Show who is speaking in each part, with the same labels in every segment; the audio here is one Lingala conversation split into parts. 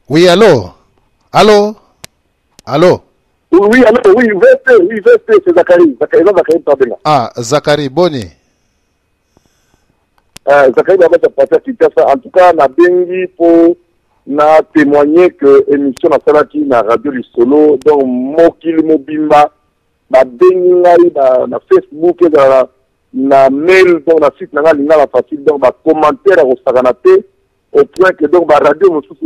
Speaker 1: Oui, allô? Allô? Allô?
Speaker 2: Oui, allô, oui, VST, c'est Zachary. Zachary Tabela.
Speaker 1: Ah, Zachary, Boni.
Speaker 2: Zachary Tabela, en tout cas, on a bien pour na témoigner que l'émission na salaki na radio du solo, donc Mokil Mobimba, na bengi na Facebook, na mail, donc na site na linga la facile, donc na commentaire au saganate, au point que donc la radio me sous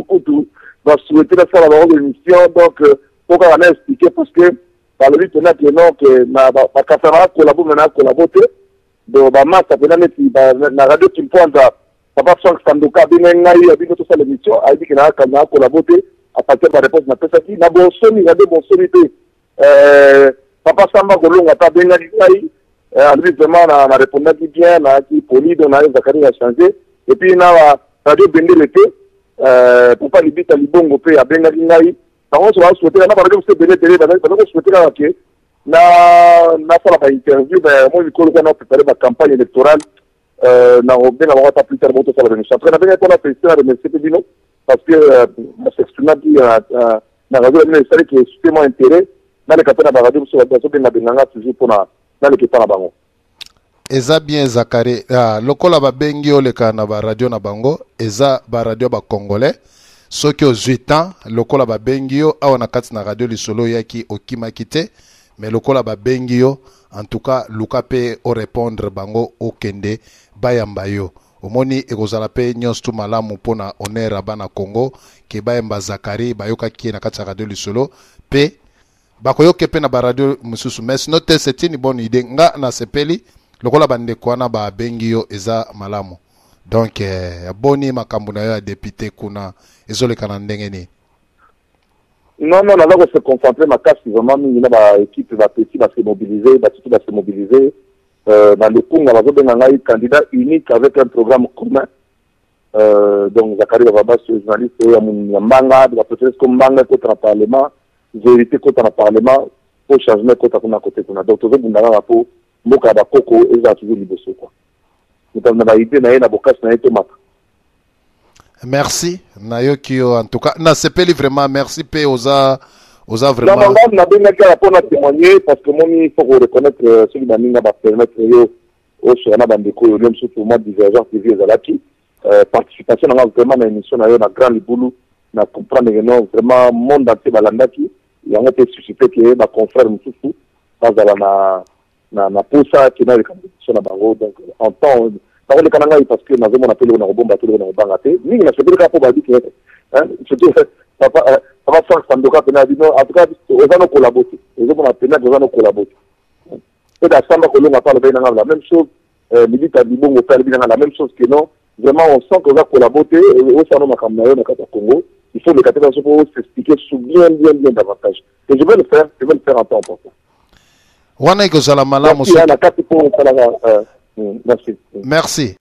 Speaker 2: va souhaiter de faire la émission, donc pour qu'on a expliqué parce que par le but on a que non que na ba kasara collaborer donc ba massa pena neti na radio qui point papa Frank Sandoka binengai abino to sa l'émission a dit que na collaborer à partir de réponse na pesa qui na bon soni radio bon soni papa Samba Kolonga ta bengai lui vraiment na répondre bien na qui poli donc na Zakari a changé et puis na radio Bende l'été pour pas libiter libongo pe a bengai ngai on va souhaiter na radio se Bende télé ba souhaiter na que na faire la interview ben moi je crois qu'on a préparé la campagne électorale na robin avoir ta plus tard moto sur la émission après na bien qu'on a fait ça de monsieur Bino parce que s'exprimer qui na radio c'est qui est extrêmement intérêt dans le cadre de la radio sur la bien benanga toujours pour na le kita na bango.
Speaker 1: Eza bien Zakari, lokola ba bengi oleka na ba radio na bango, eza ba radio ba congolais. Soki o 8 ans, lokola ba bengi yo awa na kati na radio lisolo yaki okima kite, mais lokola ba bengi yo en tout cas luka pe o répondre bango okende bayamba yo. Omoni ekozala pe nyos tu malamu pona honneur bana Congo ke bayamba Zakari bayoka ki na kati na radio lisolo pe bakoyoke pe na ba radio mususu mais note c'est une bonne idée nga na sepeli lokola bande kwana ba bengi yo eza malamu donc boni makambo na yo ya député kuna ezoleka na ndenge ni
Speaker 2: non on va se concentrer ma casse vraiment ni na ba équipe va petit va se mobiliser ba tout va se mobiliser dans le Congo va zo ngai candidat unique avec un programme commun donc Zakari va ba journaliste ya Mbanga va peut-être comme Mbanga contre le parlement vérité contre le parlement pour changement contre kuna côté kuna donc tout le monde pour mboka ba koko eza toujours liboso quoi donc na idée na na bokas na tomate.
Speaker 1: Merci Nayokio en tout cas na sepeli vraiment merci pe oza vraiment
Speaker 2: non na bien que pour na témoigner parce que moi il faut reconnaître celui d'aninga va permettre yo au sur na bandeko yo même surtout moi divergence de vie ezalaki participation na vraiment na émission na yo na grand libulu na comprendre que non vraiment monde entier balandaki yango te susciter que ba confrère mususu bazala na posa qui na le compétition na bango donc en temps par le cananga parce que na zomona tele na robomba tele na bangate ni na sebeli ka po ba dit que surtout papa Frank Sandoka pena dit non en tout cas on va nous collaborer et on a pena on va nous collaborer et da Samba Kolonga parle bien la même chose milita libongo parle bien la même chose que non vraiment on sent qu'on va collaborer au salon makamna yo na kata Congo il faut le catégorie pour s'expliquer sous bien davantage et je vais le faire en temps important.
Speaker 1: Wana ikozala malamu
Speaker 2: merci.